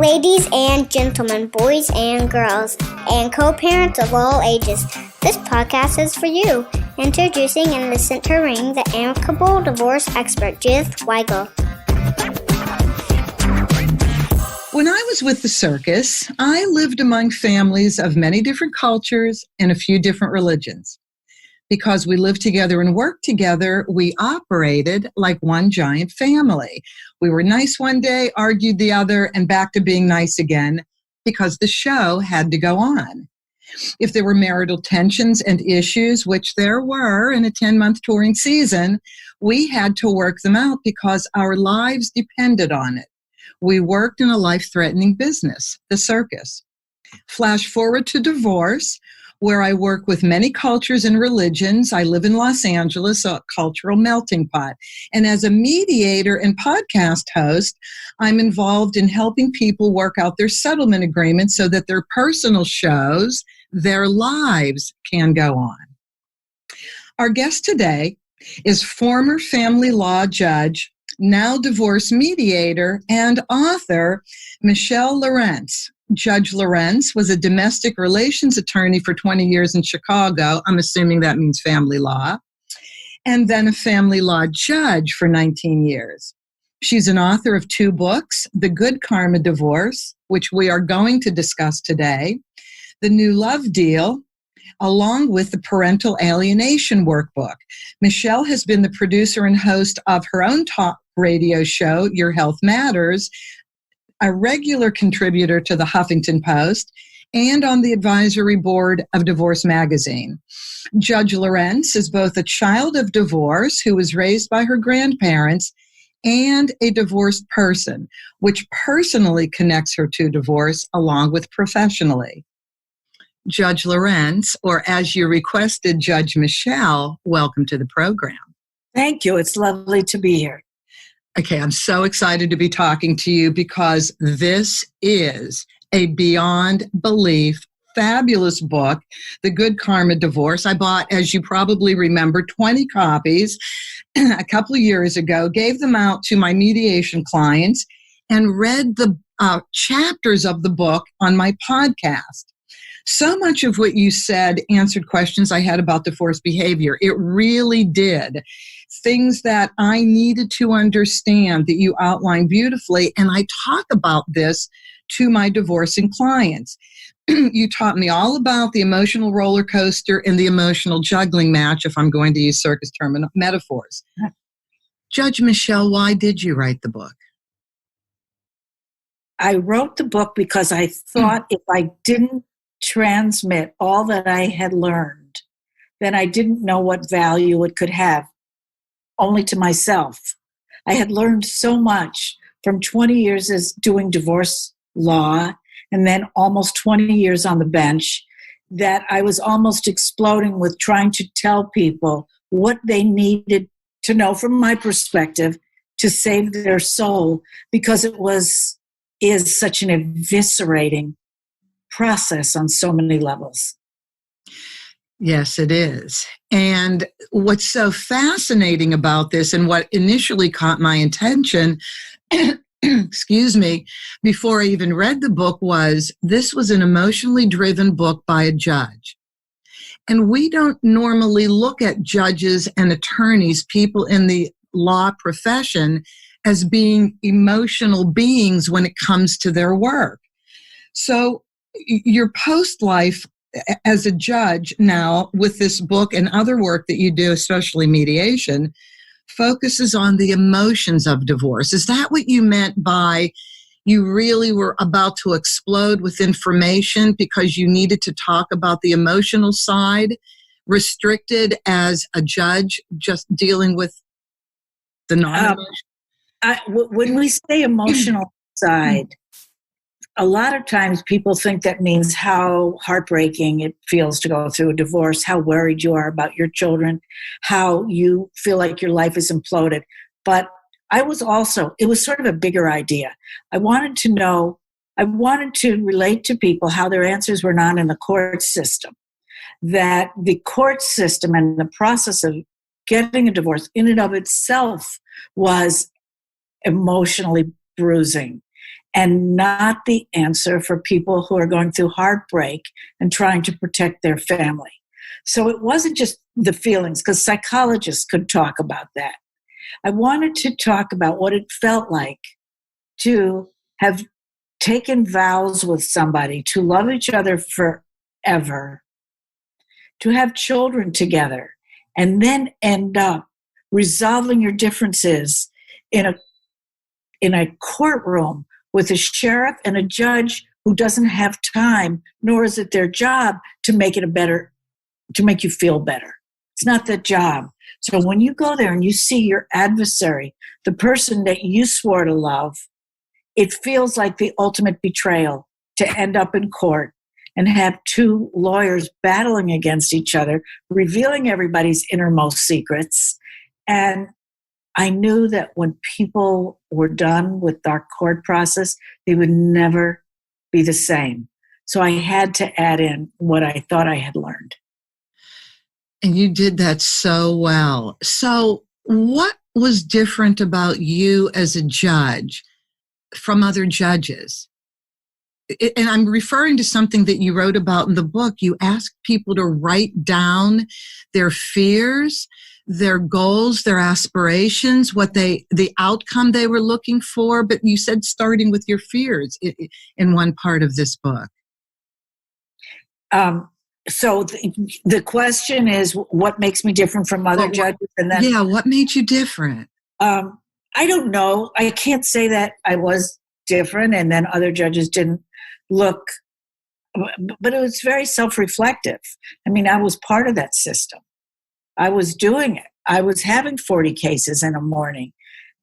Ladies and gentlemen, boys and girls, and co-parents of all ages, this podcast is for you. Introducing and the center ring, the Amicable divorce expert, Judith Weigel. When I was with the circus, I lived among families of many different cultures and a few different religions. Because we lived together and worked together, we operated like one giant family. We were nice one day, argued the other, and back to being nice again because the show had to go on. If there were marital tensions and issues, which there were in a 10-month touring season, we had to work them out because our lives depended on it. We worked in a life-threatening business, the circus. Flash forward to divorce, where I work with many cultures and religions. I live in Los Angeles, a cultural melting pot. And as a mediator and podcast host, I'm involved in helping people work out their settlement agreements so that their personal shows, their lives can go on. Our guest today is former family law judge, now divorce mediator, and author, Michele Lorenz. Judge Lorenz was a domestic relations attorney for 20 years in Chicago. I'm assuming that means family law. And then a family law judge for 19 years. She's an author of 2 books, The Good Karma Divorce, which we are going to discuss today, The New Love Deal, along with the Parental Alienation Workbook. Michele has been the producer and host of her own talk radio show, Your Health Matters, a regular contributor to the Huffington Post, and on the advisory board of Divorce Magazine. Judge Lorenz is both a child of divorce who was raised by her grandparents and a divorced person, which personally connects her to divorce along with professionally. Judge Lorenz, or as you requested, Judge Michele, welcome to the program. Thank you. It's lovely to be here. Okay, I'm so excited to be talking to you because this is a beyond belief, fabulous book, The Good Karma Divorce. I bought, as you probably remember, 20 copies a couple of years ago, gave them out to my mediation clients, and read the chapters of the book on my podcast. So much of what you said answered questions I had about divorce behavior. It really did. Things that I needed to understand that you outlined beautifully. And I talk about this to my divorcing clients. You taught me all about the emotional roller coaster and the emotional juggling match, if I'm going to use circus metaphors. Judge Michele, why did you write the book? I wrote the book because I thought if I didn't transmit all that I had learned, then I didn't know what value it could have, only to myself. I had learned so much from 20 years as doing divorce law and then almost 20 years on the bench that I was almost exploding with trying to tell people what they needed to know from my perspective to save their soul, because it is such an eviscerating process on so many levels. Yes, it is. And what's so fascinating about this, and what initially caught my attention, excuse me, before I even read the book, was this was an emotionally driven book by a judge. And we don't normally look at judges and attorneys, people in the law profession, as being emotional beings when it comes to their work. So your post-life as a judge now with this book and other work that you do, especially mediation, focuses on the emotions of divorce. Is that what you meant by you really were about to explode with information because you needed to talk about the emotional side, restricted as a judge, just dealing with the non-emotional? When we say emotional side, a lot of times people think that means how heartbreaking it feels to go through a divorce, how worried you are about your children, how you feel like your life is imploded. But it was sort of a bigger idea. I wanted to relate to people how their answers were not in the court system, that the court system and the process of getting a divorce in and of itself was emotionally bruising. and not the answer for people who are going through heartbreak and trying to protect their family. So it wasn't just the feelings, because psychologists could talk about that. I wanted to talk about what it felt like to have taken vows with somebody, to love each other forever, to have children together, and then end up resolving your differences in a courtroom with a sheriff and a judge who doesn't have time, nor is it their job to make you feel better. It's not their job. So when you go there and you see your adversary, the person that you swore to love, it feels like the ultimate betrayal to end up in court and have two lawyers battling against each other, revealing everybody's innermost secrets. And I knew that when people were done with our court process, they would never be the same. So I had to add in what I thought I had learned. And you did that so well. So what was different about you as a judge from other judges? And I'm referring to something that you wrote about in the book. You asked people to write down their fears, their goals, their aspirations, the outcome they were looking for. But you said starting with your fears in one part of this book. So the question is, what makes me different from other judges? And then, what made you different? I don't know. I can't say that I was different and then other judges didn't look, but it was very self-reflective. I mean, I was part of that system. I was doing it. I was having 40 cases in a morning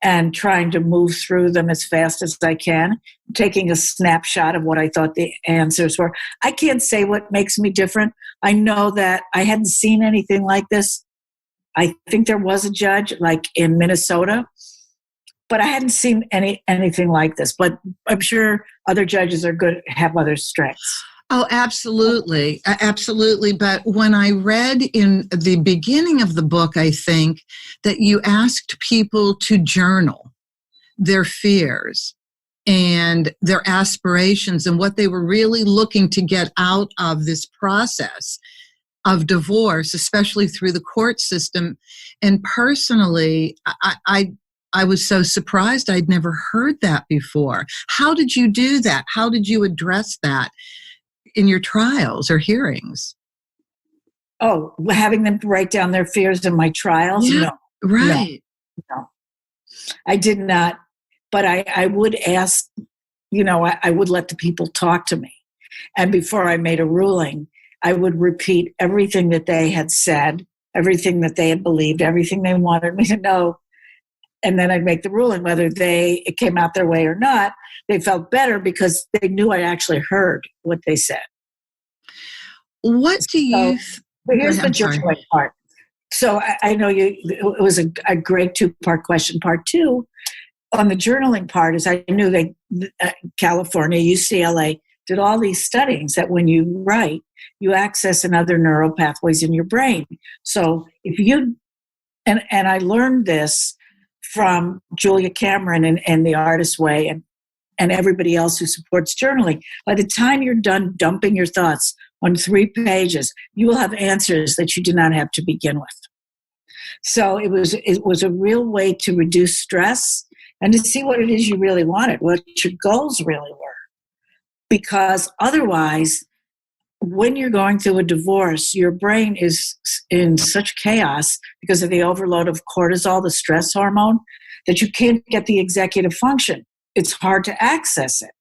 and trying to move through them as fast as I can, taking a snapshot of what I thought the answers were. I can't say what makes me different. I know that I hadn't seen anything like this. I think there was a judge like in Minnesota, but I hadn't seen anything like this. But I'm sure other judges are good, have other strengths. Oh, absolutely. Absolutely. But when I read in the beginning of the book, I think that you asked people to journal their fears and their aspirations and what they were really looking to get out of this process of divorce, especially through the court system. And personally, I was so surprised. I'd never heard that before. How did you do that? How did you address that in your trials or hearings? Oh, having them write down their fears in my trials? Yeah, no. right. No. I did not. But I would ask, I would let the people talk to me. And before I made a ruling, I would repeat everything that they had said, everything that they had believed, everything they wanted me to know. And then I'd make the ruling, whether it came out their way or not. They felt better because they knew I actually heard what they said. What do you... But here's the journaling part. So I know it was a great two-part question. Part two, on the journaling part, is I knew that California, UCLA, did all these studies that when you write, you access another neural pathways in your brain. So if you... And I learned this from Julia Cameron and The Artist's Way and everybody else who supports journaling. By the time you're done dumping your thoughts on 3 pages, you will have answers that you did not have to begin with. So it was a real way to reduce stress and to see what it is you really wanted, what your goals really were. Because otherwise, when you're going through a divorce, your brain is in such chaos because of the overload of cortisol, the stress hormone, that you can't get the executive function. It's hard to access it.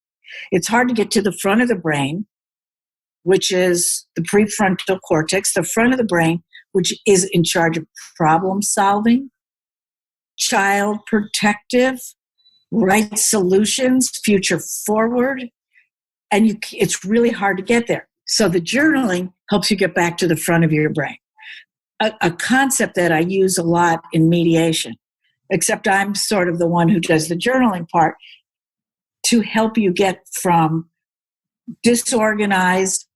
It's hard to get to the front of the brain, which is the prefrontal cortex, the front of the brain, which is in charge of problem solving, child protective, right solutions, future forward. And it's really hard to get there. So the journaling helps you get back to the front of your brain. A concept that I use a lot in mediation, except I'm sort of the one who does the journaling part, to help you get from disorganized,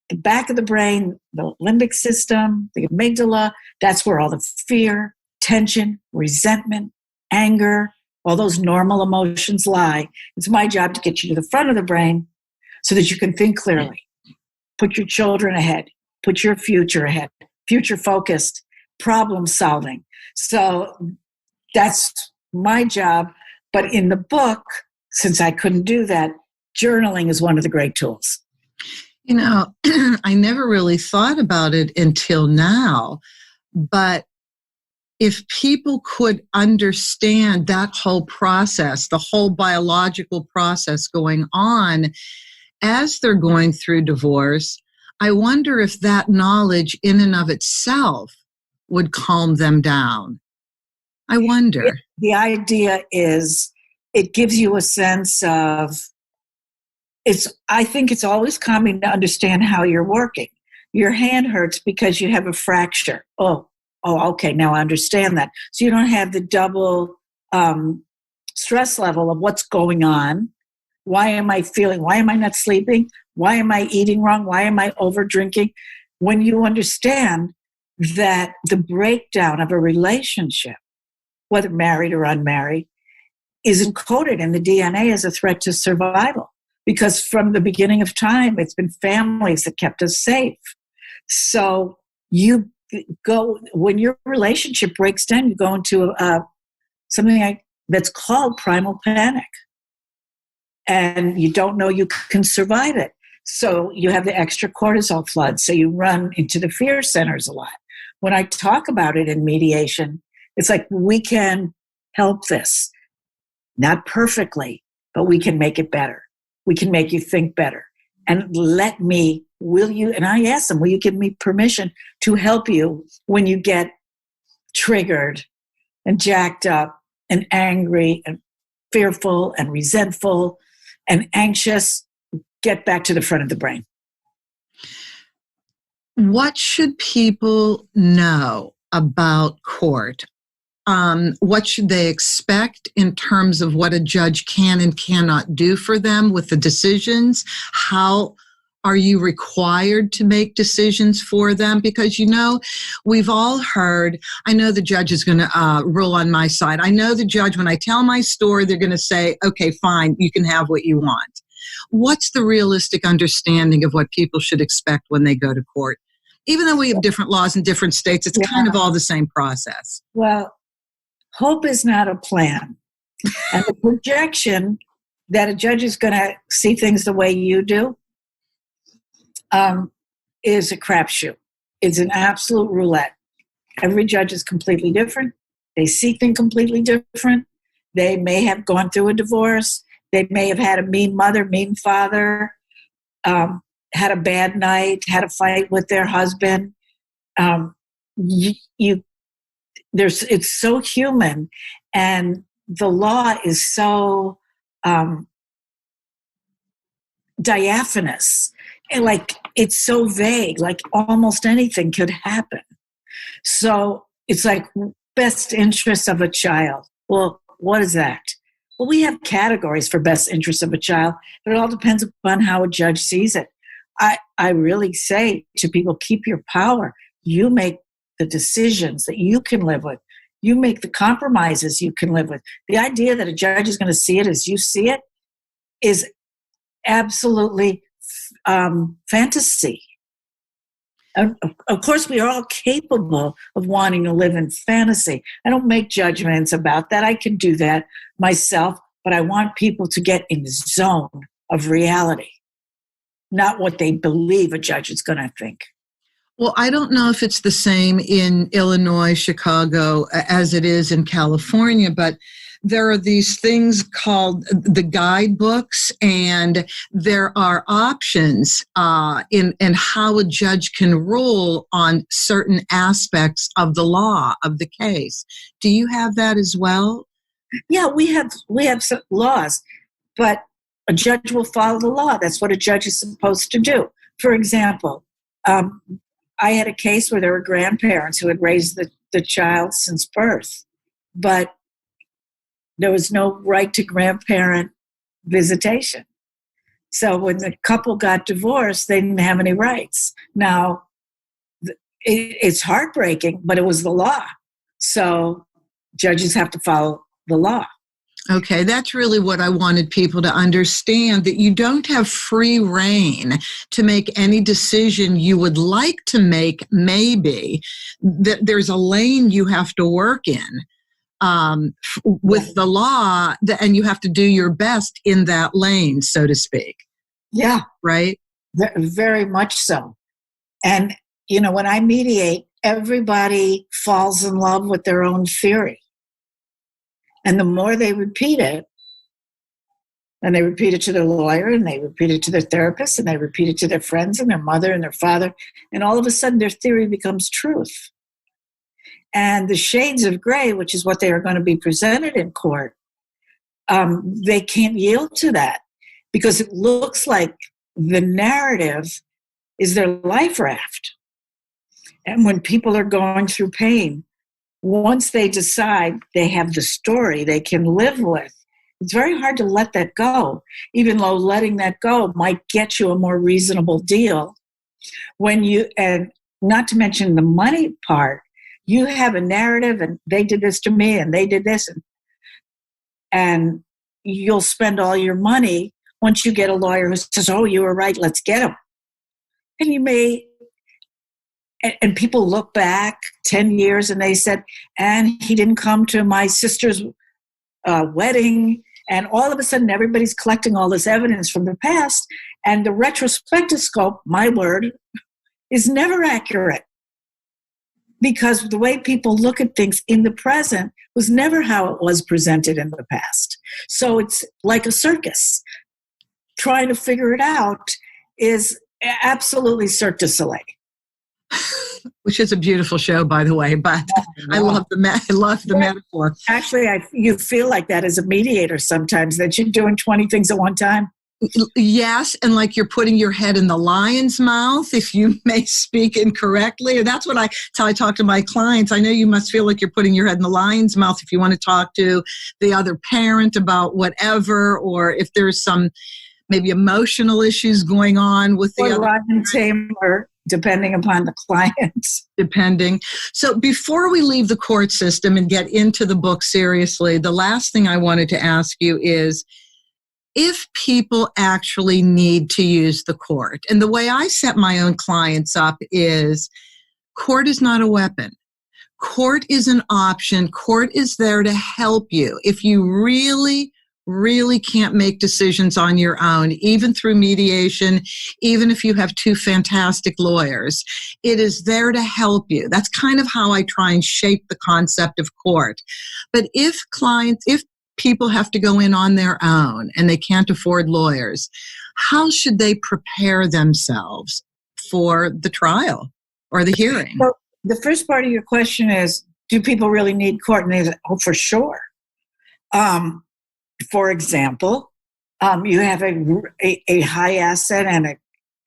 the back of the brain, the limbic system, the amygdala, that's where all the fear, tension, resentment, anger, all those normal emotions lie. It's my job to get you to the front of the brain so that you can think clearly. Put your children ahead. Put your future ahead. Future focused, problem solving. So that's my job. But in the book, since I couldn't do that, journaling is one of the great tools. You know, I never really thought about it until now, but if people could understand that whole process, the whole biological process going on as they're going through divorce, I wonder if that knowledge in and of itself would calm them down. I wonder. The idea is it gives you a sense of, I think it's always calming to understand how you're working. Your hand hurts because you have a fracture. Oh, okay, now I understand that. So you don't have the double stress level of what's going on. Why am I not sleeping? Why am I eating wrong? Why am I over drinking? When you understand that the breakdown of a relationship, whether married or unmarried, is encoded in the DNA as a threat to survival. Because from the beginning of time, it's been families that kept us safe. So when your relationship breaks down, you go into something that's called primal panic. And you don't know you can survive it. So you have the extra cortisol flood. So you run into the fear centers a lot. When I talk about it in mediation, it's like we can help this. Not perfectly, but we can make it better. We can make you think better. And and I ask them, will you give me permission to help you when you get triggered and jacked up and angry and fearful and resentful and anxious? Get back to the front of the brain. What should people know about court? What should they expect in terms of what a judge can and cannot do for them with the decisions? How are you required to make decisions for them? Because, we've all heard, I know the judge is going to rule on my side. I know the judge, when I tell my story, they're going to say, okay, fine, you can have what you want. What's the realistic understanding of what people should expect when they go to court? Even though we have different laws in different states, it's kind of all the same process. Well, hope is not a plan. And the projection that a judge is going to see things the way you do is a crapshoot. It's an absolute roulette. Every judge is completely different. They see things completely different. They may have gone through a divorce. They may have had a mean mother, mean father, had a bad night, had a fight with their husband. It's so human, and the law is so diaphanous, and it's so vague, like almost anything could happen. So it's like best interest of a child. Well, what is that? Well, we have categories for best interest of a child, but it all depends upon how a judge sees it. I really say to people, keep your power. You make the decisions that you can live with. You make the compromises you can live with. The idea that a judge is going to see it as you see it is absolutely fantasy. Of course, we are all capable of wanting to live in fantasy. I don't make judgments about that. I can do that myself, but I want people to get in the zone of reality, not what they believe a judge is going to think. Well, I don't know if it's the same in Illinois, Chicago, as it is in California, but there are these things called the guidebooks, and there are options in how a judge can rule on certain aspects of the law of the case. Do you have that as well? Yeah, we have some laws, but a judge will follow the law. That's what a judge is supposed to do. For example, I had a case where there were grandparents who had raised the child since birth, but there was no right to grandparent visitation. So when the couple got divorced, they didn't have any rights. Now, it's heartbreaking, but it was the law. So judges have to follow the law. Okay, that's really what I wanted people to understand, that you don't have free reign to make any decision you would like to make, maybe, that there's a lane you have to work in with the law, and you have to do your best in that lane, so to speak. Yeah. Right? Very much so. And, when I mediate, everybody falls in love with their own theory. And the more they repeat it, and they repeat it to their lawyer, and they repeat it to their therapist, and they repeat it to their friends and their mother and their father, and all of a sudden their theory becomes truth. And the shades of gray, which is what they are going to be presented in court, they can't yield to that because it looks like the narrative is their life raft. And when people are going through pain, once they decide they have the story they can live with, it's very hard to let that go, even though letting that go might get you a more reasonable deal. And not to mention the money part, you have a narrative and they did this to me and they did this, and you'll spend all your money once you get a lawyer who says, oh, you were right, let's get him. And you may, and people look back 10 years and they said, and he didn't come to my sister's wedding. And all of a sudden, everybody's collecting all this evidence from the past. And the retrospective scope, my word, is never accurate. Because the way people look at things in the present was never how it was presented in the past. So it's like a circus. Trying to figure it out is absolutely Cirque du Soleil. Which is a beautiful show, by the way, but I love the metaphor. Actually, you feel like that as a mediator sometimes, that you're doing 20 things at one time. Yes, and like you're putting your head in the lion's mouth, if you may speak incorrectly. And that's how I talk to my clients. I know you must feel like you're putting your head in the lion's mouth if you want to talk to the other parent about whatever, or if there's some maybe emotional issues going on with the other lion tamer, depending upon the client. Depending. So before we leave the court system and get into the book seriously, the last thing I wanted to ask you is, if people actually need to use the court, and the way I set my own clients up is, court is not a weapon. Court is an option. Court is there to help you. If you really can't make decisions on your own, even through mediation, even if you have two fantastic lawyers, it is there to help you. That's kind of how I try and shape the concept of court. But if people have to go in on their own and they can't afford lawyers, how should they prepare themselves for the trial or the hearing? So the first part of your question is, do people really need court? And they say, oh, for sure. For example, you have a high asset and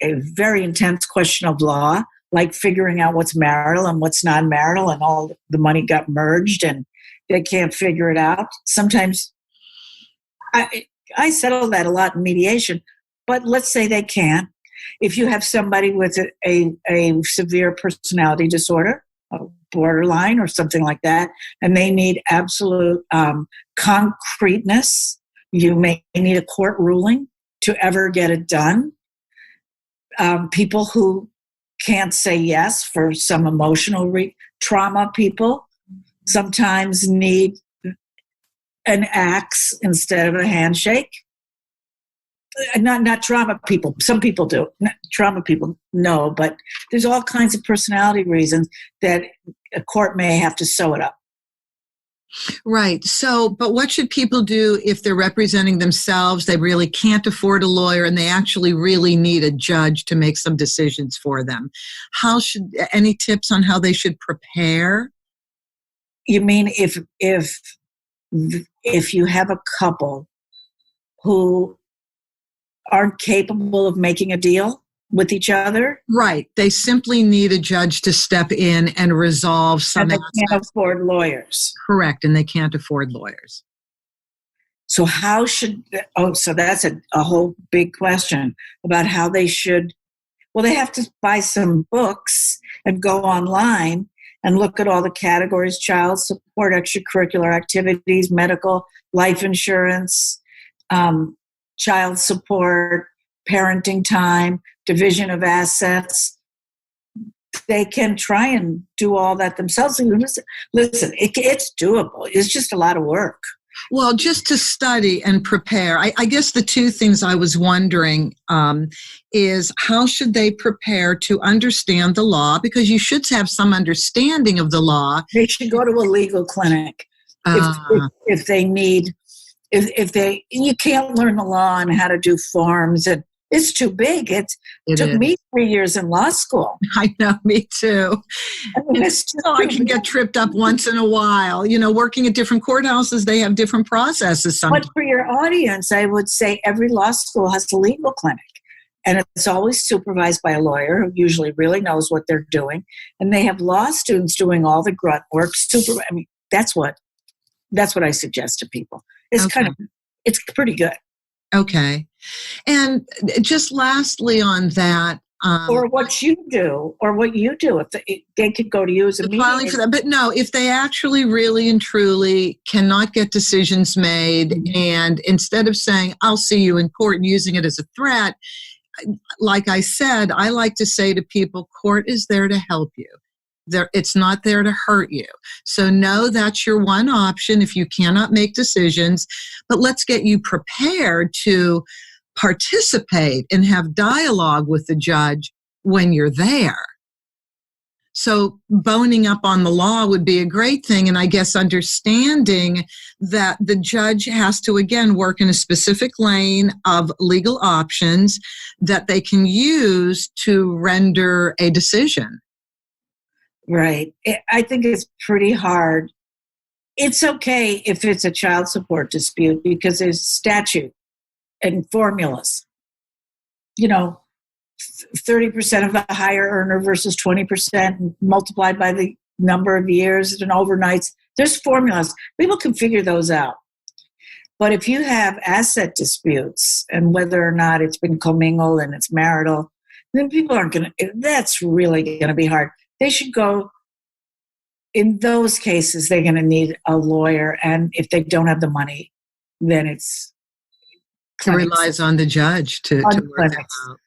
a very intense question of law, like figuring out what's marital and what's non-marital, and all the money got merged and they can't figure it out. Sometimes I settle that a lot in mediation, but let's say they can't. If you have somebody with a severe personality disorder, a borderline or something like that, and they need absolute concreteness, you may need a court ruling to ever get it done. People who can't say yes for some emotional trauma, people sometimes need an axe instead of a handshake. Not trauma people. Some people do. Trauma people, no. But there's all kinds of personality reasons that a court may have to sew it up. Right. So, but what should people do if they're representing themselves, they really can't afford a lawyer, and they actually really need a judge to make some decisions for them? Any tips on how they should prepare? You mean if you have a couple who aren't capable of making a deal with each other? Right. They simply need a judge to step in and resolve some aspects. And they can't afford lawyers. Correct. And they can't afford lawyers. So so that's a whole big question about how they should. Well, they have to buy some books and go online and look at all the categories: child support, extracurricular activities, medical, life insurance, child support, parenting time, division of assets. They can try and do all that themselves. Listen, it's doable. It's just a lot of work. Well, just to study and prepare, I guess the two things I was wondering is how should they prepare to understand the law? Because you should have some understanding of the law. They should go to a legal clinic if they need. You can't learn the law and how to do forms, and it's too big. It took me 3 years in law school. I know, me too. I can get tripped up once in a while. Working at different courthouses, they have different processes sometimes. But for your audience, I would say every law school has a legal clinic. And it's always supervised by a lawyer who usually really knows what they're doing. And they have law students doing all the grunt work. That's what I suggest to people. It's it's pretty good. Okay. And just lastly on that. Or what you do. If they could go to you as a mediator. For that. But no, if they actually really and truly cannot get decisions made, and instead of saying, I'll see you in court and using it as a threat, like I said, I like to say to people, court is there to help you. It's not there to hurt you. So no, that's your one option if you cannot make decisions, but let's get you prepared to participate and have dialogue with the judge when you're there. So boning up on the law would be a great thing. And I guess understanding that the judge has to, again, work in a specific lane of legal options that they can use to render a decision. Right. I think it's pretty hard. It's okay if it's a child support dispute because there's statute and formulas. 30% of the higher earner versus 20% multiplied by the number of years and overnights. There's formulas. People can figure those out. But if you have asset disputes and whether or not it's been commingled and it's marital, then people aren't going to, that's really going to be hard. They should go, in those cases, they're going to need a lawyer. And if they don't have the money, then it's relies on the judge to work it out.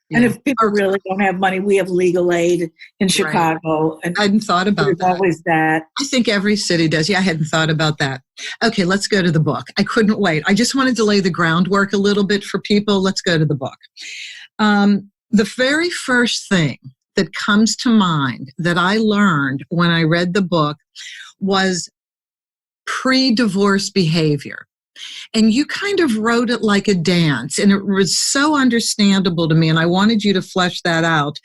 Yeah. And if people really don't have money, we have legal aid in Chicago. Right. And I hadn't thought about that. Always that. I think every city does. Yeah, I hadn't thought about that. Okay, let's go to the book. I couldn't wait. I just wanted to lay the groundwork a little bit for people. Let's go to the book. The very first thing that comes to mind that I learned when I read the book was pre-divorce behavior. And you kind of wrote it like a dance, and it was so understandable to me, and I wanted you to flesh that out,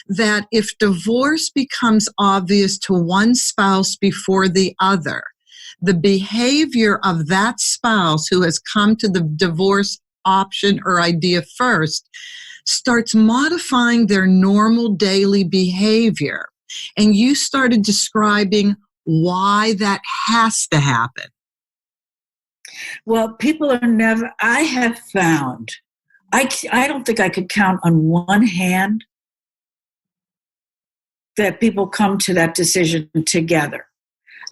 that if divorce becomes obvious to one spouse before the other, the behavior of that spouse who has come to the divorce option or idea first starts modifying their normal daily behavior. And you started describing why that has to happen. Well, people are never, I have found, I don't think I could count on one hand that people come to that decision together.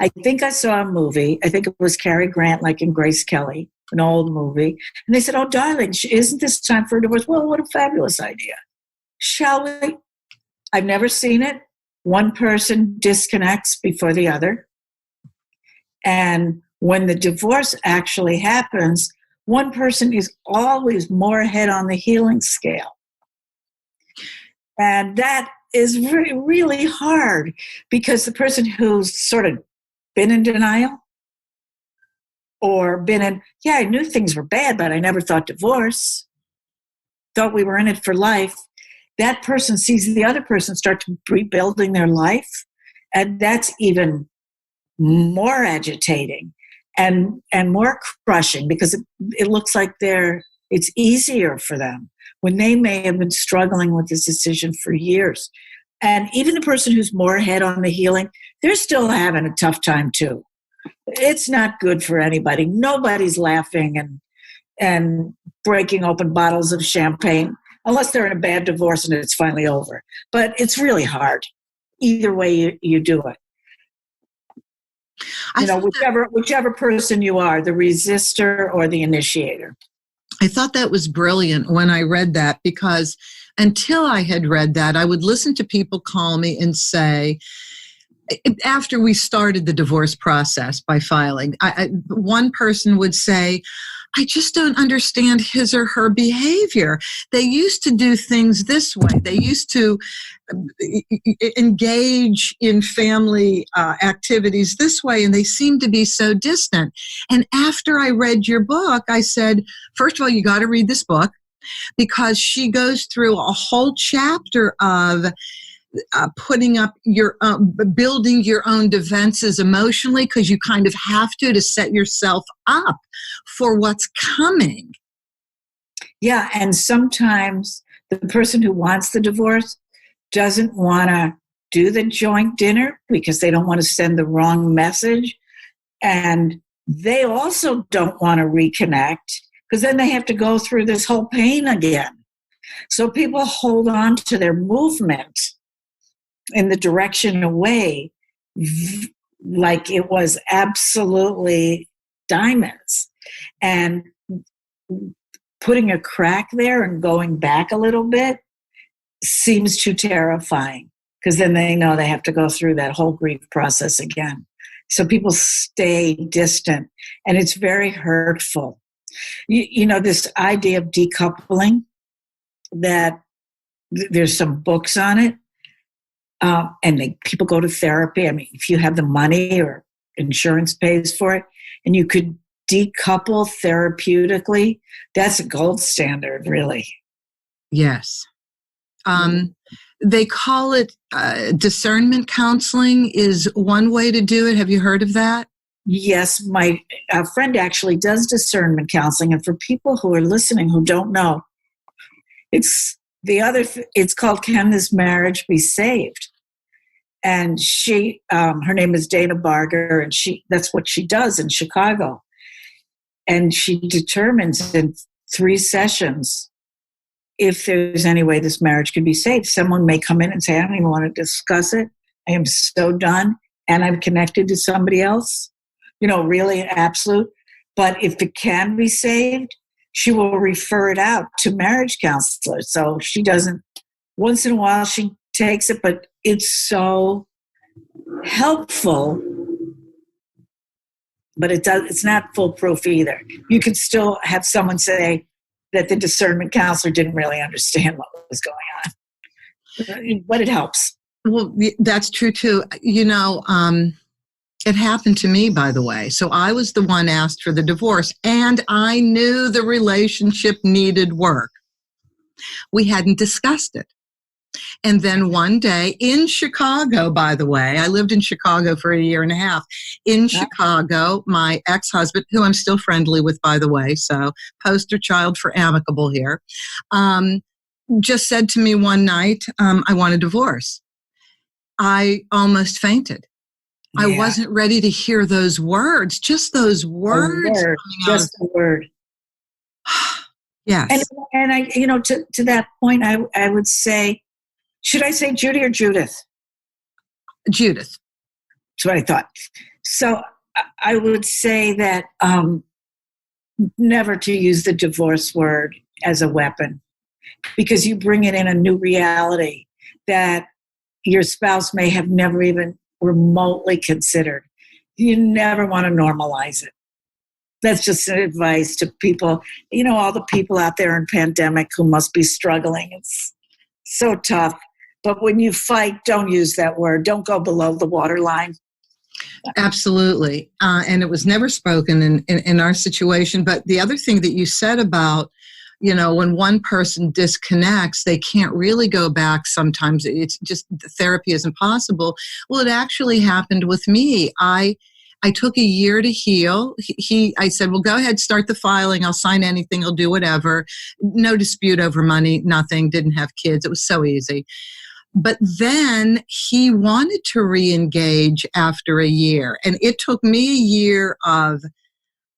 I think I saw a movie, I think it was Cary Grant, like in Grace Kelly, an old movie, and they said, oh, darling, isn't this time for a divorce? Well, what a fabulous idea. Shall we? I've never seen it. One person disconnects before the other. And when the divorce actually happens, one person is always more ahead on the healing scale. And that is really, really hard because the person who's sort of been in denial or been in, yeah, I knew things were bad, but I never thought divorce, thought we were in it for life. That person sees the other person start to rebuilding their life. And that's even more agitating and more crushing because it looks like it's easier for them when they may have been struggling with this decision for years. And even the person who's more ahead on the healing, they're still having a tough time too. It's not good for anybody. Nobody's laughing and breaking open bottles of champagne unless they're in a bad divorce and it's finally over. But it's really hard. Either way you do it. I thought whichever person you are, the resistor or the initiator. I thought that was brilliant when I read that, because until I had read that, I would listen to people call me and say, after we started the divorce process by filing, one person would say, I just don't understand his or her behavior. They used to do things this way. They used to engage in family activities this way, and they seem to be so distant. And after I read your book, I said, first of all, you got to read this book, because she goes through a whole chapter of putting up building your own defenses emotionally, because you kind of have to set yourself up for what's coming. Yeah, and sometimes the person who wants the divorce doesn't want to do the joint dinner because they don't want to send the wrong message. And they also don't want to reconnect because then they have to go through this whole pain again. So people hold on to their movement in the direction away like it was absolutely diamonds. And putting a crack there and going back a little bit seems too terrifying, because then they know they have to go through that whole grief process again. So people stay distant, and it's very hurtful. You know, this idea of decoupling, that there's some books on it, and people go to therapy. I mean, if you have the money or insurance pays for it, and you could decouple therapeutically, that's a gold standard, really. Yes. They call it discernment counseling is one way to do it. Have you heard of that? Yes, my friend actually does discernment counseling. And for people who are listening who don't know, it's called Can This Marriage Be Saved? And she, her name is Dana Barger, and that's what she does in Chicago. And she determines in 3 sessions if there's any way this marriage could be saved. Someone may come in and say, I don't even want to discuss it. I am so done, and I'm connected to somebody else, really absolute. But if it can be saved, she will refer it out to marriage counselors. So she doesn't, once in a while she takes it, but it's so helpful. But it's not foolproof either. You could still have someone say that the discernment counselor didn't really understand what was going on. But it helps. Well, that's true too. It happened to me, by the way. So I was the one asked for the divorce, and I knew the relationship needed work. We hadn't discussed it. And then one day in Chicago, by the way, I lived in Chicago for 1.5 years. In Chicago, my ex-husband, who I'm still friendly with, by the way, so poster child for Amicable here, just said to me one night, I want a divorce. I almost fainted. Yeah. I wasn't ready to hear those words, just those words. Just the word. Yes. And I, to that point, I would say, should I say Judy or Judith? Judith. That's what I thought. So I would say that never to use the divorce word as a weapon, because you bring it in a new reality that your spouse may have never even remotely considered. You never want to normalize it. That's just an advice to people, all the people out there in pandemic who must be struggling. It's so tough. But when you fight, don't use that word. Don't go below the waterline. Absolutely. And it was never spoken in our situation. But the other thing that you said about, when one person disconnects, they can't really go back sometimes. It's just therapy isn't possible. Well, it actually happened with me. I took 1 year to heal. I said, well, go ahead, start the filing. I'll sign anything. I'll do whatever. No dispute over money, nothing, didn't have kids. It was so easy. But then he wanted to re-engage after 1 year. And it took me 1 year of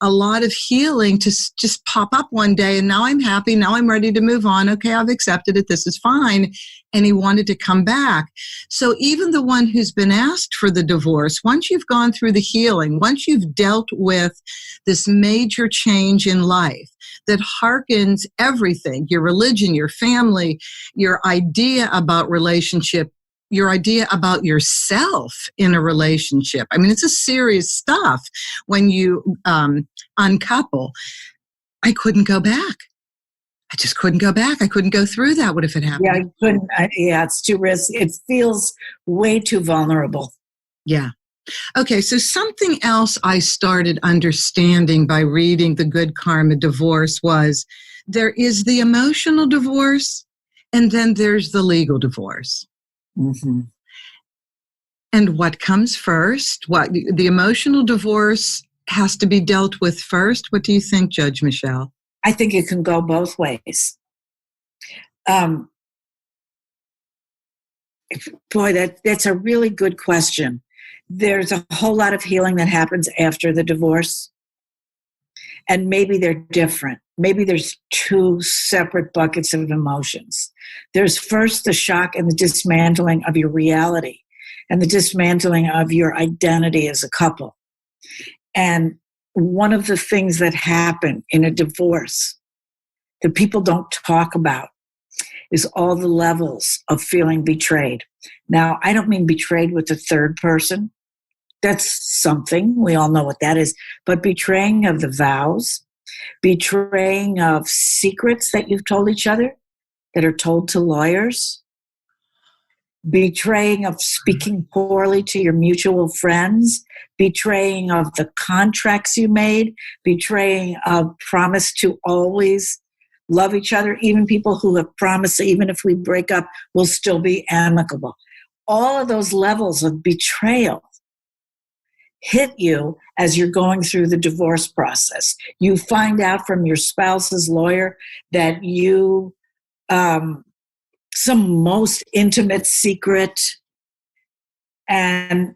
a lot of healing to just pop up one day, and now I'm happy, now I'm ready to move on. Okay, I've accepted it, this is fine. And he wanted to come back. So even the one who's been asked for the divorce, once you've gone through the healing, once you've dealt with this major change in life that harkens everything, your religion, your family, your idea about relationship, your idea about yourself in a relationship. I mean, it's a serious stuff when you uncouple. I couldn't go back. I just couldn't go back. I couldn't go through that. What if it happened? Yeah, I couldn't. It's too risky. It feels way too vulnerable. Yeah. Okay, so something else I started understanding by reading The Good Karma Divorce was there is the emotional divorce and then there's the legal divorce. Mm-hmm. And what comes first? What the emotional divorce has to be dealt with first? What do you think, Judge Michele? I think it can go both ways. Boy, that's a really good question. There's a whole lot of healing that happens after the divorce, and maybe they're different. Maybe there's two separate buckets of emotions. There's first the shock and the dismantling of your reality and the dismantling of your identity as a couple. And one of the things that happen in a divorce that people don't talk about is all the levels of feeling betrayed. Now, I don't mean betrayed with the third person. That's something. We all know what that is. But betraying of the vows, betraying of secrets that you've told each other that are told to lawyers, betraying of speaking poorly to your mutual friends, betraying of the contracts you made, betraying of promise to always love each other, even people who have promised that even if we break up, we'll still be amicable. All of those levels of betrayal hit you as you're going through the divorce process. You find out from your spouse's lawyer that you, some most intimate secret, and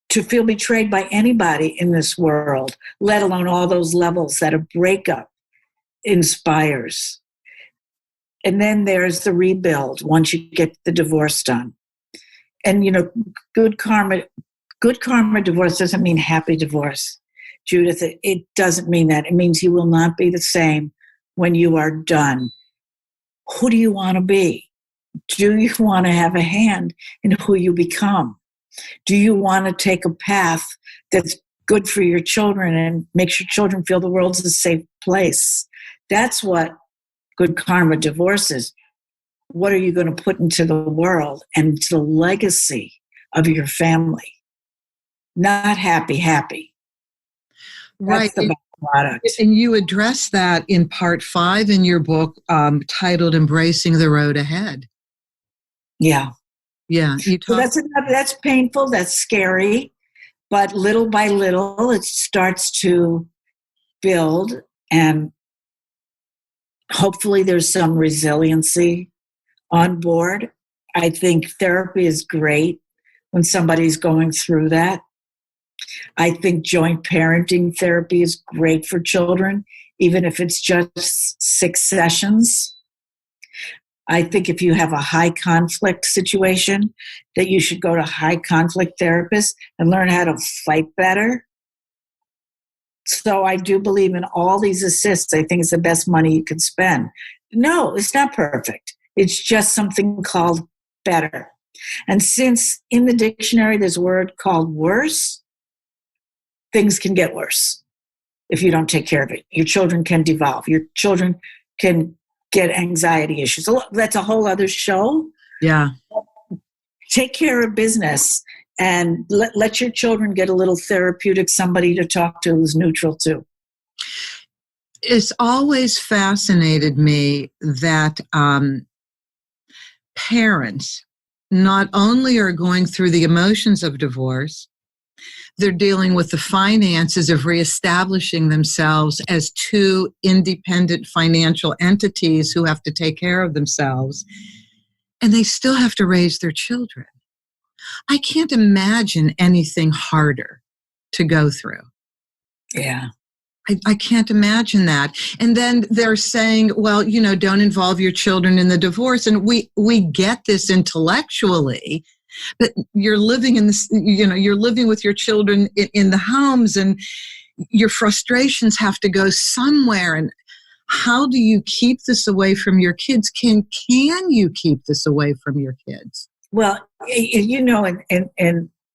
to feel betrayed by anybody in this world, let alone all those levels that a breakup inspires. And then there's the rebuild once you get the divorce done. And, you know, good karma divorce doesn't mean happy divorce, Judith. It doesn't mean that. It means you will not be the same when you are done. Who do you want to be? Do you want to have a hand in who you become? Do you want to take a path that's good for your children and makes your children feel the world's a safe place? That's what good karma divorce is. What are you going to put into the world and to the legacy of your family? Not happy. Right. That's the product. And you address that in part 5 in your book, titled Embracing the Road Ahead. Yeah. Yeah. So that's painful, that's scary, but little by little it starts to build, and hopefully there's some resiliency on board. I think therapy is great when somebody's going through that. I think joint parenting therapy is great for children, even if it's just 6 sessions. I think if you have a high conflict situation, that you should go to high conflict therapists and learn how to fight better. So I do believe in all these assists. I think it's the best money you can spend. No, it's not perfect. It's just something called better. And since in the dictionary there's a word called worse, things can get worse if you don't take care of it. Your children can devolve. Your children can get anxiety issues. So that's a whole other show. Yeah. Take care of business and let your children get a little therapeutic, somebody to talk to who's neutral too. It's always fascinated me that parents not only are going through the emotions of divorce, they're dealing with the finances of reestablishing themselves as 2 independent financial entities who have to take care of themselves, and they still have to raise their children. I can't imagine anything harder to go through. Yeah. I can't imagine that. And then they're saying, well, don't involve your children in the divorce. And we get this intellectually, but you're living in this, you're living with your children in the homes, and your frustrations have to go somewhere. And how do you keep this away from your kids? Can you keep this away from your kids? Well, in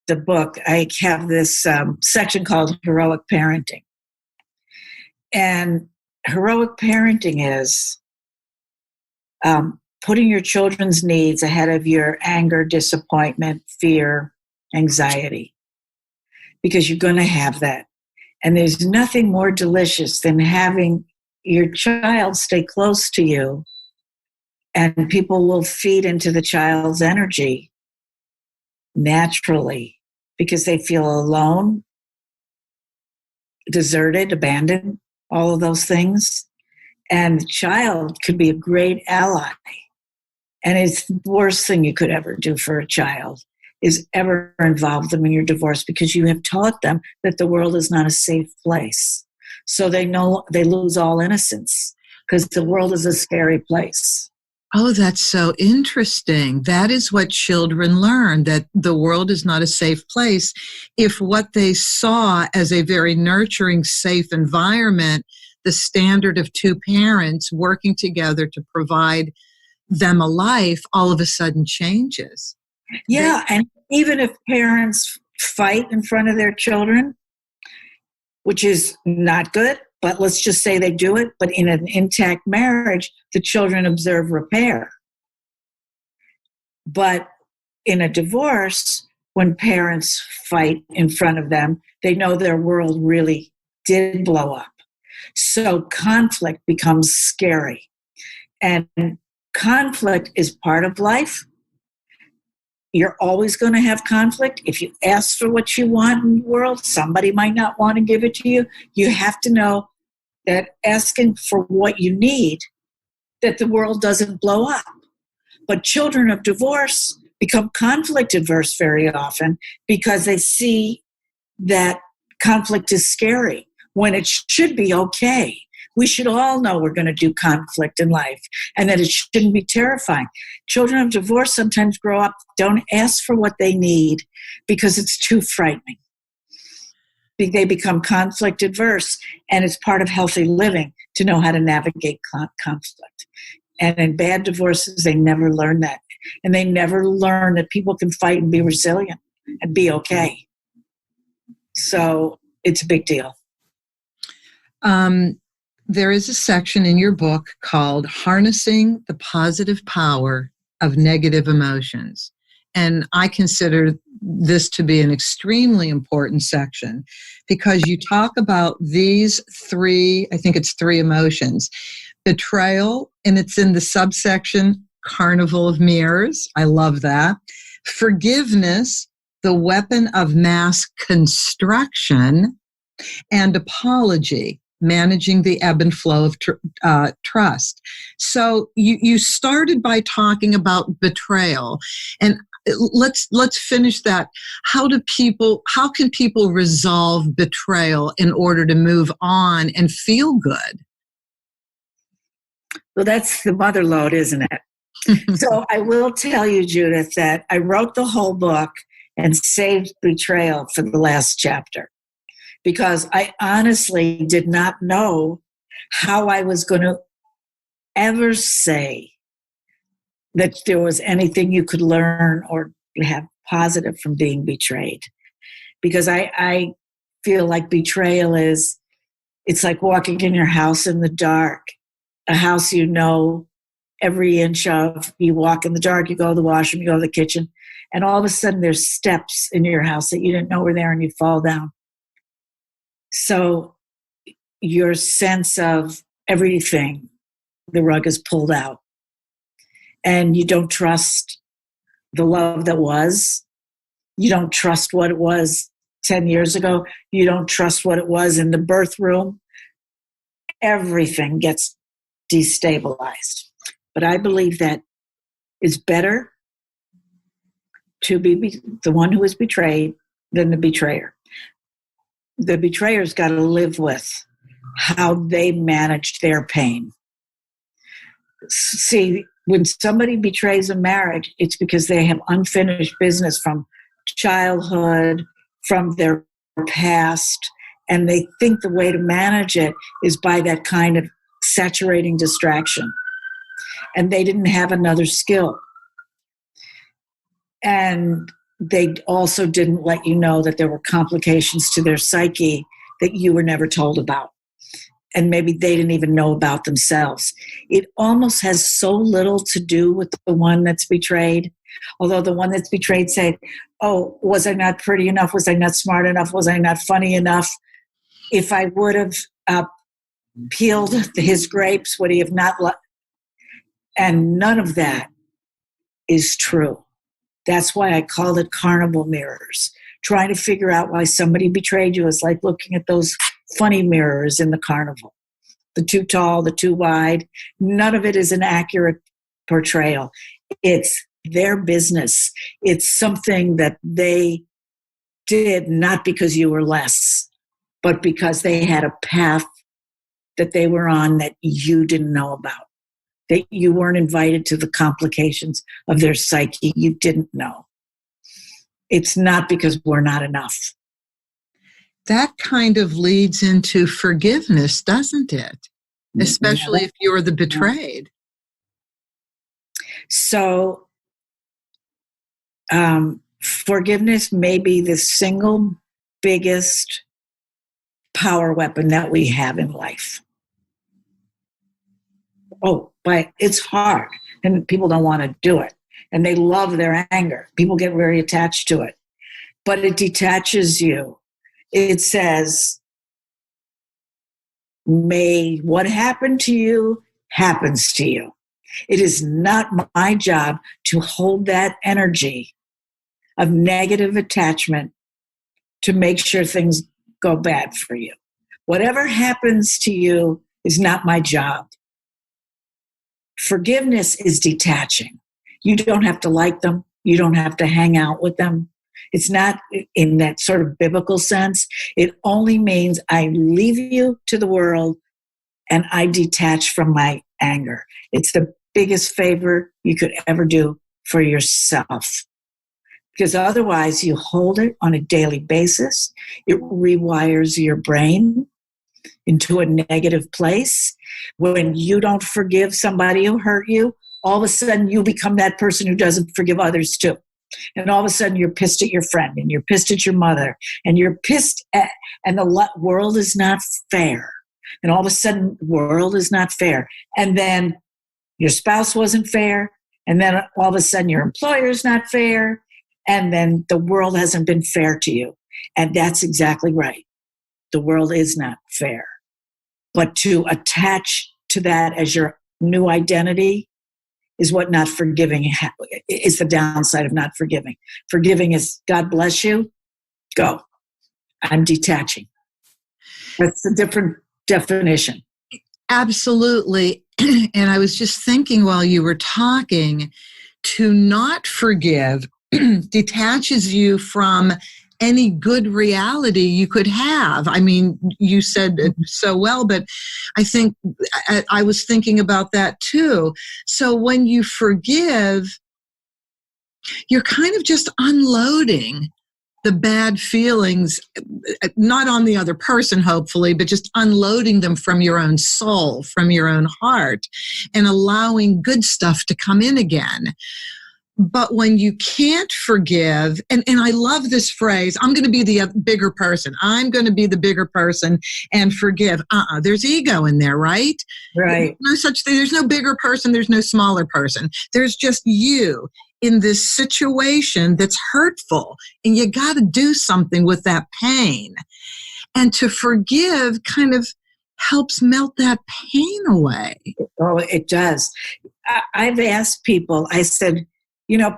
the book, I have this section called Heroic Parenting. And heroic parenting is putting your children's needs ahead of your anger, disappointment, fear, anxiety, because you're going to have that. And there's nothing more delicious than having your child stay close to you, and people will feed into the child's energy naturally because they feel alone, deserted, abandoned, all of those things. And the child could be a great ally. And it's the worst thing you could ever do for a child is ever involve them in your divorce, because you have taught them that the world is not a safe place. So they lose all innocence, because the world is a scary place. Oh, that's so interesting. That is what children learn, that the world is not a safe place. If what they saw as a very nurturing, safe environment, the standard of two parents working together to provide them a life, all of a sudden changes. Yeah, and even if parents fight in front of their children, which is not good, but let's just say they do it, but in an intact marriage, the children observe repair. But in a divorce, when parents fight in front of them, they know their world really did blow up. So conflict becomes scary. And conflict is part of life. You're always going to have conflict. If you ask for what you want in the world, somebody might not want to give it to you. You have to know that asking for what you need, that the world doesn't blow up. But children of divorce become conflict adverse very often because they see that conflict is scary when it should be okay. We should all know we're going to do conflict in life and that it shouldn't be terrifying. Children of divorce sometimes grow up, don't ask for what they need because it's too frightening. They become conflict adverse, and it's part of healthy living to know how to navigate conflict. And in bad divorces, they never learn that. And they never learn that people can fight and be resilient and be okay. So it's a big deal. There is a section in your book called Harnessing the Positive Power of Negative Emotions. And I consider this to be an extremely important section because you talk about these three, I think it's three emotions. Betrayal, and it's in the subsection Carnival of Mirrors. I love that. Forgiveness, the weapon of mass construction. And apology, managing the ebb and flow of trust. So you started by talking about betrayal, and let's finish that. How can people resolve betrayal in order to move on and feel good? Well, that's the mother lode, isn't it? So I will tell you, Judith, that I wrote the whole book and saved betrayal for the last chapter, because I honestly did not know how I was going to ever say that there was anything you could learn or have positive from being betrayed. Because I feel like betrayal it's like walking in your house in the dark, a house you know every inch of. You walk in the dark, you go to the washroom, you go to the kitchen, and all of a sudden there's steps in your house that you didn't know were there and you fall down. So your sense of everything, the rug is pulled out. And you don't trust the love that was. You don't trust what it was 10 years ago. You don't trust what it was in the birth room. Everything gets destabilized. But I believe that it's better to be the one who is betrayed than the betrayer. The betrayer's got to live with how they managed their pain. See, when somebody betrays a marriage, it's because they have unfinished business from childhood, from their past, and they think the way to manage it is by that kind of saturating distraction. And they didn't have another skill. And they also didn't let you know that there were complications to their psyche that you were never told about. And maybe they didn't even know about themselves. It almost has so little to do with the one that's betrayed. Although the one that's betrayed said, oh, was I not pretty enough? Was I not smart enough? Was I not funny enough? If I would have peeled his grapes, would he have not? And none of that is true. That's why I called it carnival mirrors. Trying to figure out why somebody betrayed you is like looking at those funny mirrors in the carnival. The too tall, the too wide. None of it is an accurate portrayal. It's their business. It's something that they did not because you were less, but because they had a path that they were on that you didn't know about, that you weren't invited to the complications of their psyche. You didn't know. It's not because we're not enough. That kind of leads into forgiveness, doesn't it? Especially if you're the betrayed. So, forgiveness may be the single biggest power weapon that we have in life. Oh, but it's hard, and people don't want to do it. And they love their anger. People get very attached to it. But it detaches you. It says, may what happened to you happens to you. It is not my job to hold that energy of negative attachment to make sure things go bad for you. Whatever happens to you is not my job. Forgiveness is detaching. You don't have to like them. You don't have to hang out with them. It's not in that sort of biblical sense. It only means I leave you to the world and I detach from my anger. It's the biggest favor you could ever do for yourself. Because otherwise you hold it on a daily basis. It rewires your brain into a negative place. When you don't forgive somebody who hurt you, all of a sudden you become that person who doesn't forgive others too. And all of a sudden you're pissed at your friend, and you're pissed at your mother, and you're pissed at, and the world is not fair. And all of a sudden the world is not fair. And then your spouse wasn't fair. And then all of a sudden your employer is not fair. And then the world hasn't been fair to you. And that's exactly right. The world is not fair. But to attach to that as your new identity is what not forgiving is, the downside of not forgiving. Forgiving is, God bless you, go. I'm detaching. That's a different definition. Absolutely. And I was just thinking while you were talking, to not forgive detaches you from any good reality you could have. I mean, you said it so well, but I think I was thinking about that too. So when you forgive, you're kind of just unloading the bad feelings, not on the other person, hopefully, but just unloading them from your own soul, from your own heart, and allowing good stuff to come in again. But when you can't forgive, and I love this phrase, I'm going to be the bigger person. I'm going to be the bigger person and forgive. There's ego in there, right? Right. There's no such thing. There's no bigger person. There's no smaller person. There's just you in this situation that's hurtful. And you got to do something with that pain. And to forgive kind of helps melt that pain away. Oh, it does. I've asked people, I said,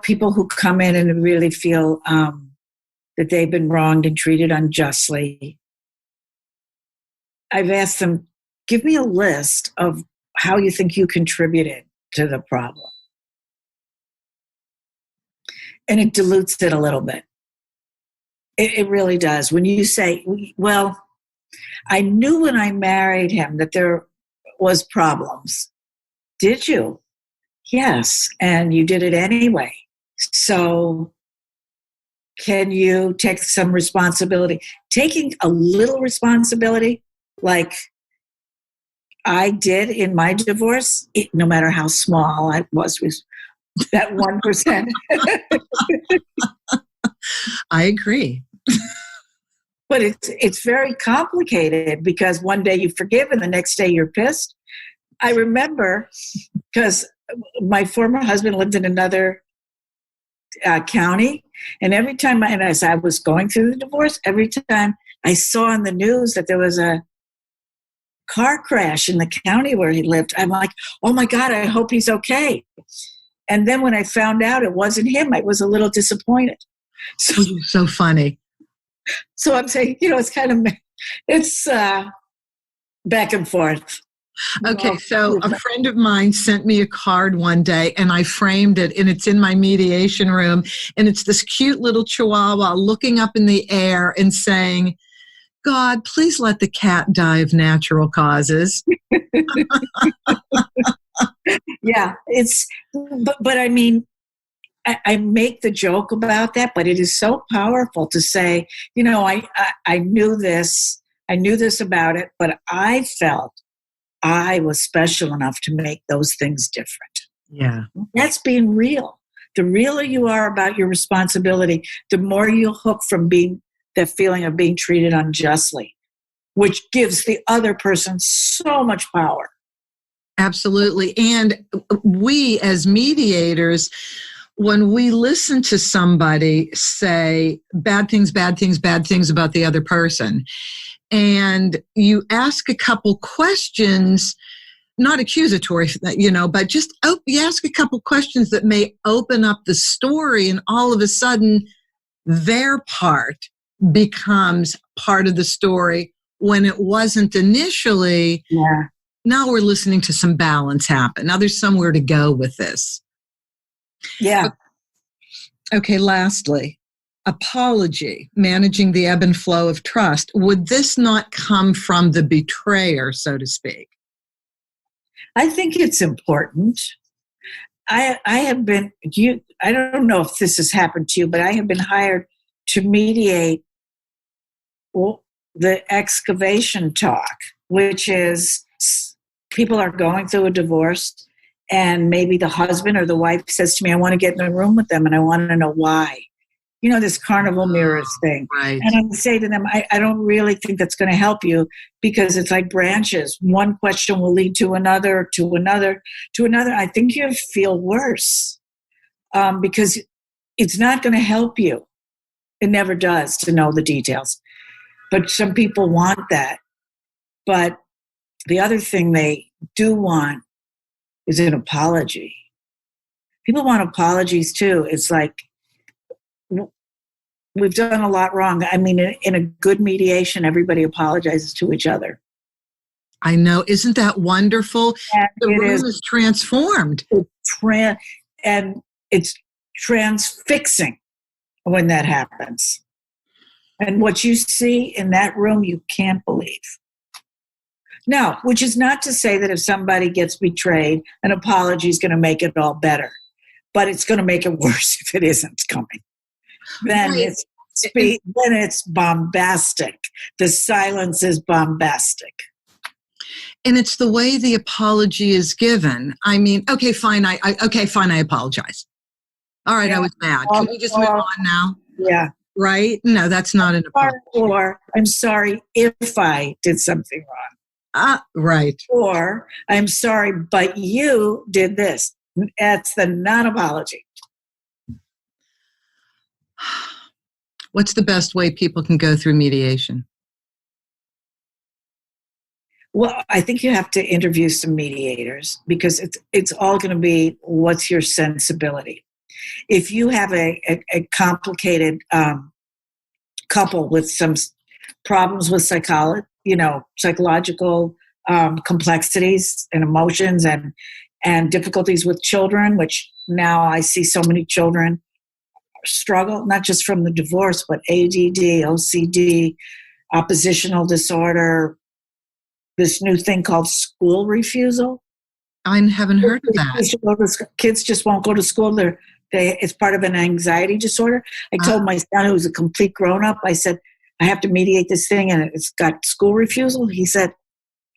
people who come in and really feel that they've been wronged and treated unjustly, I've asked them, give me a list of how you think you contributed to the problem. And it dilutes it a little bit. It really does. When you say, well, I knew when I married him that there was problems. Did you? Yes. And you did it anyway. So can you take some responsibility? Taking a little responsibility, like I did in my divorce, no matter how small I was that 1%. I agree. But it's very complicated because one day you forgive and the next day you're pissed. I remember because my former husband lived in another county, and every time as I was going through the divorce, every time I saw on the news that there was a car crash in the county where he lived, I'm like, oh my God, I hope he's okay. And then when I found out it wasn't him, I was a little disappointed. So funny. So I'm saying, it's kind of, it's back and forth. Okay, so a friend of mine sent me a card one day, and I framed it, and it's in my mediation room, and it's this cute little chihuahua looking up in the air and saying, God, please let the cat die of natural causes. Yeah, but I mean, I make the joke about that, but it is so powerful to say, I knew this about it, but I felt I was special enough to make those things different. Yeah. That's being real. The realer you are about your responsibility, the more you'll hook from that feeling of being treated unjustly, which gives the other person so much power. Absolutely. And we as mediators, when we listen to somebody say bad things about the other person, and you ask a couple questions, not accusatory, but just you ask a couple questions that may open up the story, and all of a sudden their part becomes part of the story when it wasn't initially. Yeah. Now we're listening to some balance happen. Now there's somewhere to go with this. Yeah. Okay, lastly, apology, managing the ebb and flow of trust. Would this not come from the betrayer, so to speak? I think it's important. I have been, I don't know if this has happened to you, but I have been hired to mediate the excavation talk, which is people are going through a divorce, and maybe the husband or the wife says to me, I want to get in the room with them and I want to know why. This carnival mirrors thing. Right. And I say to them, I don't really think that's going to help you, because it's like branches. One question will lead to another, to another, to another. I think you'll feel worse because it's not going to help you. It never does to know the details. But some people want that. But the other thing they do want is an apology. People want apologies too. It's like, we've done a lot wrong. I mean, in a good mediation, everybody apologizes to each other. I know. Isn't that wonderful? And the room is transformed. And it's transfixing when that happens. And what you see in that room, you can't believe. Now, which is not to say that if somebody gets betrayed, an apology is going to make it all better. But it's going to make it worse if it isn't coming. Then right. It's bombastic. The silence is bombastic. And it's the way the apology is given. I mean, okay, fine. I apologize. All right, yeah. I was mad. Can we just move on now? Yeah. Right? No, that's not an apology. Or I'm sorry if I did something wrong. Right. Or I'm sorry, but you did this. That's the non-apology. What's the best way people can go through mediation? Well, I think you have to interview some mediators, because it's all going to be, what's your sensibility? If you have a complicated couple with some problems with psychological complexities and emotions and difficulties with children, which now I see so many children struggle, not just from the divorce, but ADD, OCD, oppositional disorder, this new thing called school refusal. I haven't heard of that. Kids just won't go to school. It's part of an anxiety disorder. I told my son, who's a complete grown-up, I said, I have to mediate this thing, and it's got school refusal. He said,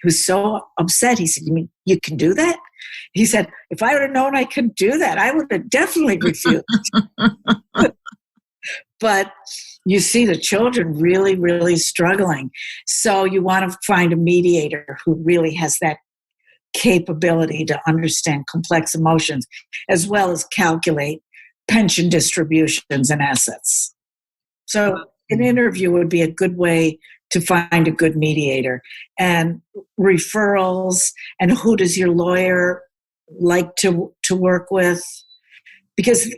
he was so upset. He said, you mean you can do that? He said, if I would have known I could do that, I would have definitely refused. But you see the children really, really struggling. So you want to find a mediator who really has that capability to understand complex emotions, as well as calculate pension distributions and assets. So an interview would be a good way to find a good mediator. And referrals, and who does your lawyer like to work with? Because,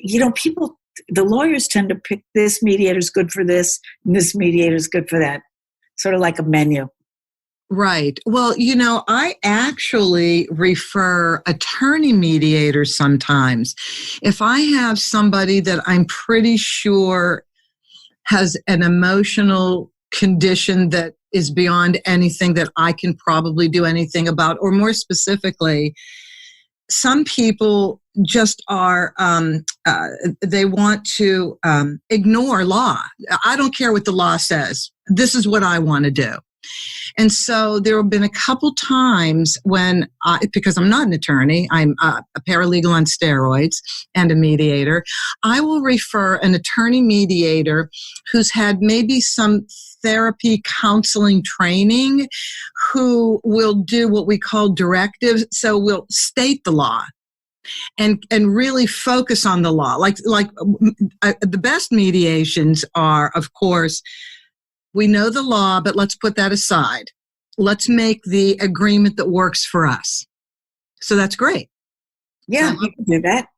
the lawyers tend to pick this mediator's good for this, and this mediator's good for that. Sort of like a menu. Right. Well, I actually refer attorney mediators sometimes. If I have somebody that I'm pretty sure has an emotional condition that is beyond anything that I can probably do anything about, or more specifically, some people just are, they want to ignore law. I don't care what the law says. This is what I want to do. And so there have been a couple times when, because I'm not an attorney, I'm a paralegal on steroids and a mediator, I will refer an attorney mediator who's had maybe some therapy counseling training, who will do what we call directives. So we'll state the law and really focus on the law. Like the best mediations are, of course, we know the law, but let's put that aside. Let's make the agreement that works for us. So that's great. Yeah, you can do that.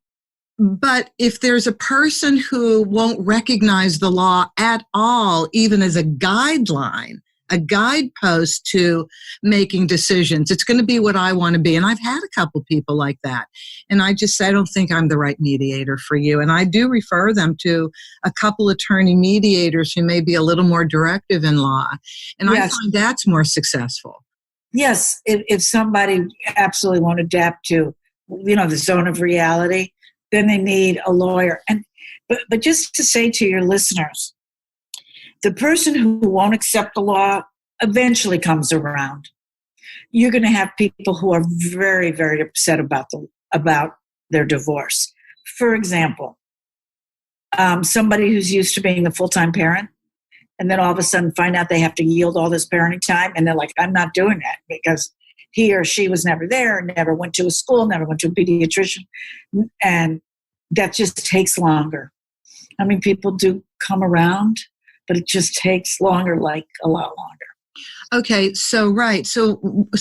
But if there's a person who won't recognize the law at all, even as a guideline, a guidepost to making decisions, it's going to be what I want to be. And I've had a couple people like that. And I just say, I don't think I'm the right mediator for you. And I do refer them to a couple attorney mediators who may be a little more directive in law. And yes. I find that's more successful. Yes. If somebody absolutely won't adapt to, the zone of reality, then they need a lawyer. But just to say to your listeners, the person who won't accept the law eventually comes around. You're going to have people who are very, very upset about their divorce. For example, somebody who's used to being the full-time parent, and then all of a sudden find out they have to yield all this parenting time, and they're like, I'm not doing that because he or she was never there, never went to a school, never went to a pediatrician, and that just takes longer. I mean, people do come around, but it just takes longer, like a lot longer. Okay, so right. So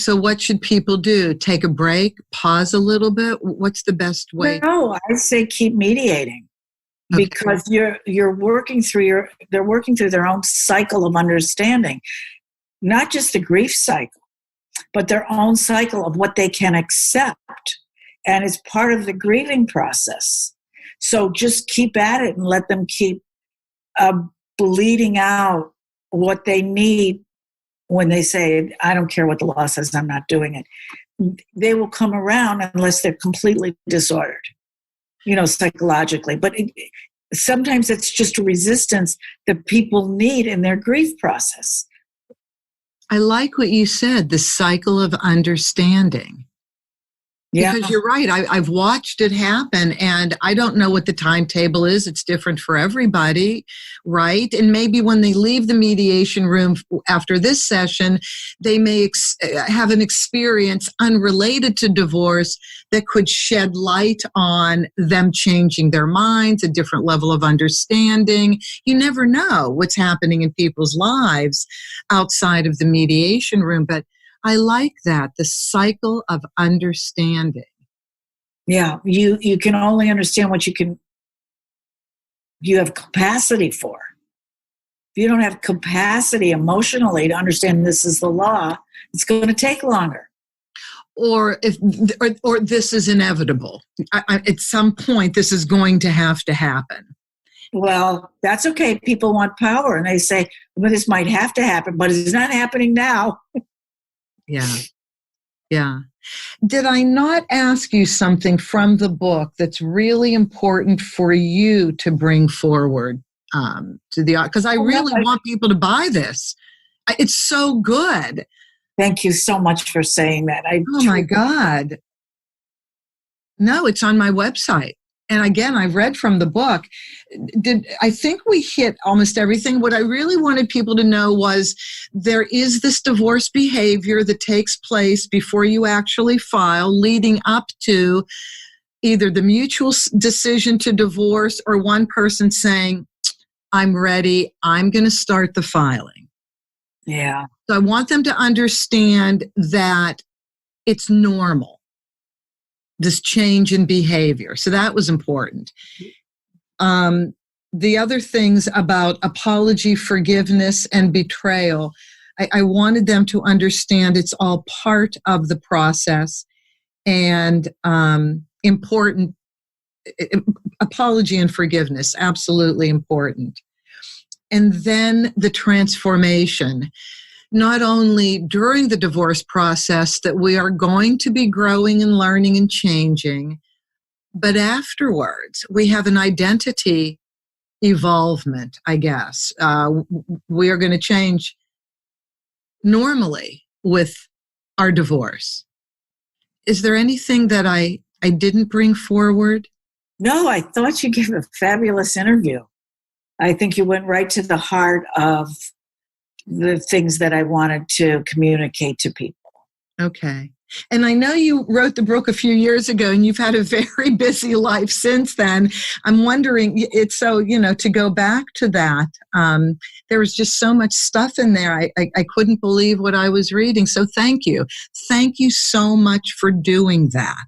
what should people do? Take a break, pause a little bit? What's the best way? No, I say keep mediating. Okay. Because they're working through their own cycle of understanding, not just the grief cycle, but their own cycle of what they can accept. And it's part of the grieving process. So just keep at it and let them keep bleeding out what they need when they say, I don't care what the law says, I'm not doing it. They will come around unless they're completely disordered, psychologically. But sometimes it's just a resistance that people need in their grief process. I like what you said, the cycle of understanding. Yeah. Because you're right. I've watched it happen, and I don't know what the timetable is. It's different for everybody, right? And maybe when they leave the mediation room after this session, they may have an experience unrelated to divorce that could shed light on them changing their minds, a different level of understanding. You never know what's happening in people's lives outside of the mediation room, but I like that, the cycle of understanding. Yeah, you can only understand what you have capacity for. If you don't have capacity emotionally to understand this is the law, it's going to take longer. Or this is inevitable. At some point, this is going to have to happen. Well, that's okay. People want power, and they say, well, this might have to happen, but it's not happening now. Yeah. Yeah. Did I not ask you something from the book that's really important for you to bring forward to the, because I really want people to buy this. It's so good. Thank you so much for saying that. Oh my God. No, it's on my website. And again, I've read from the book. I think we hit almost everything. What I really wanted people to know was there is this divorce behavior that takes place before you actually file, leading up to either the mutual decision to divorce or one person saying, I'm ready, I'm going to start the filing. Yeah. So I want them to understand that it's normal, this change in behavior. So that was important. The other things about apology, forgiveness, and betrayal, I wanted them to understand it's all part of the process and important. Apology and forgiveness, absolutely important. And then the transformation. Not only during the divorce process that we are going to be growing and learning and changing, but afterwards we have an identity evolvement, I guess. We are going to change normally with our divorce. Is there anything that I didn't bring forward? No, I thought you gave a fabulous interview. I think you went right to the heart of the things that I wanted to communicate to people. Okay. And I know you wrote the book a few years ago and you've had a very busy life since then. I'm wondering, it's so, to go back to that, there was just so much stuff in there. I couldn't believe what I was reading. So thank you. Thank you so much for doing that.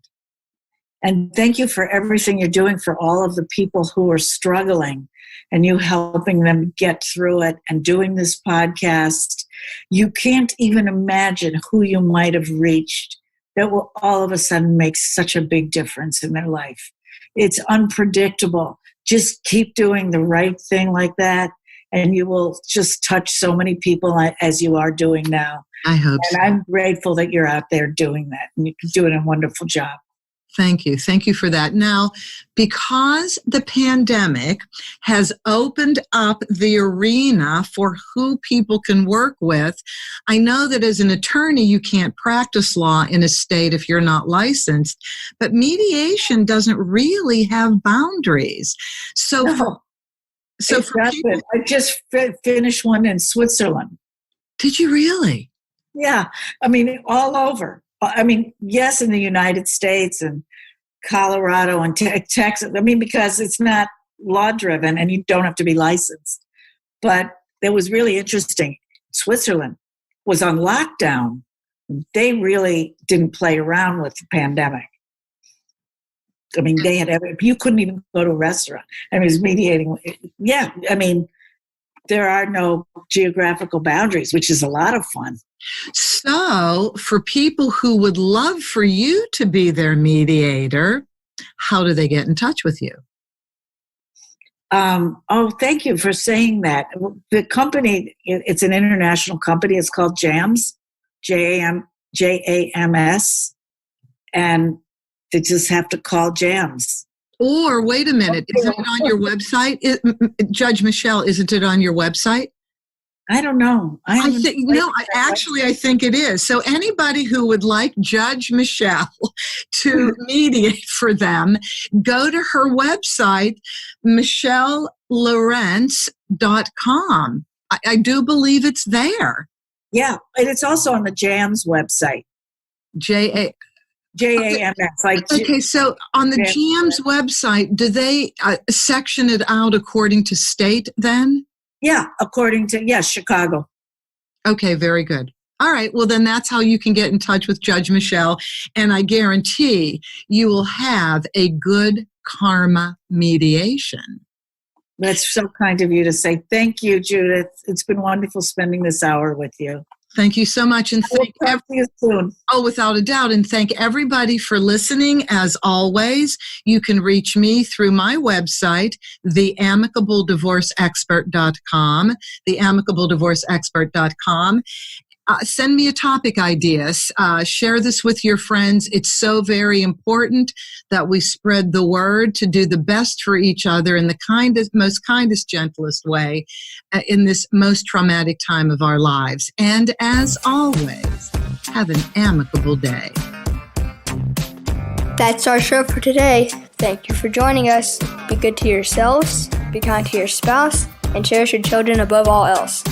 And thank you for everything you're doing for all of the people who are struggling and you helping them get through it and doing this podcast. You can't even imagine who you might have reached that will all of a sudden make such a big difference in their life. It's unpredictable. Just keep doing the right thing like that, and you will just touch so many people as you are doing now. I hope so. And I'm grateful that you're out there doing that, and you're doing a wonderful job. Thank you. Thank you for that. Now, because the pandemic has opened up the arena for who people can work with, I know that as an attorney, you can't practice law in a state if you're not licensed, but mediation doesn't really have boundaries. So, No, for people, I just finished one in Switzerland. Did you really? Yeah. I mean, all over. Yes, in the United States and Colorado and Texas. Because it's not law driven and you don't have to be licensed. But it was really interesting. Switzerland was on lockdown. They really didn't play around with the pandemic. They had you couldn't even go to a restaurant. It was mediating. Yeah. There are no geographical boundaries, which is a lot of fun. So, for people who would love for you to be their mediator, how do they get in touch with you? Thank you for saying that. The company, it's an international company. It's called JAMS, JAMS, and they just have to call JAMS. Or, wait a minute, isn't it on your website? Judge Michele, isn't it on your website? I don't know. I think it is. So anybody who would like Judge Michele to mediate for them, go to her website, michelelawrence.com. I do believe it's there. Yeah, and it's also on the JAMS website. JAMS. Okay, so on the JAMS website, do they section it out according to state then? Yeah, according to, Chicago. Okay, very good. All right, well, then that's how you can get in touch with Judge Michele, and I guarantee you will have a good karma mediation. That's so kind of you to say. Thank you, Judith. It's been wonderful spending this hour with you. Thank you so much. And We'll talk to you soon. without a doubt. And thank everybody for listening. As always, you can reach me through my website, theamicabledivorceexpert.com, theamicabledivorceexpert.com. Send me a topic ideas. Share this with your friends. It's so very important that we spread the word to do the best for each other in the most kindest, gentlest way in this most traumatic time of our lives. And as always, have an amicable day. That's our show for today. Thank you for joining us. Be good to yourselves, be kind to your spouse, and cherish your children above all else.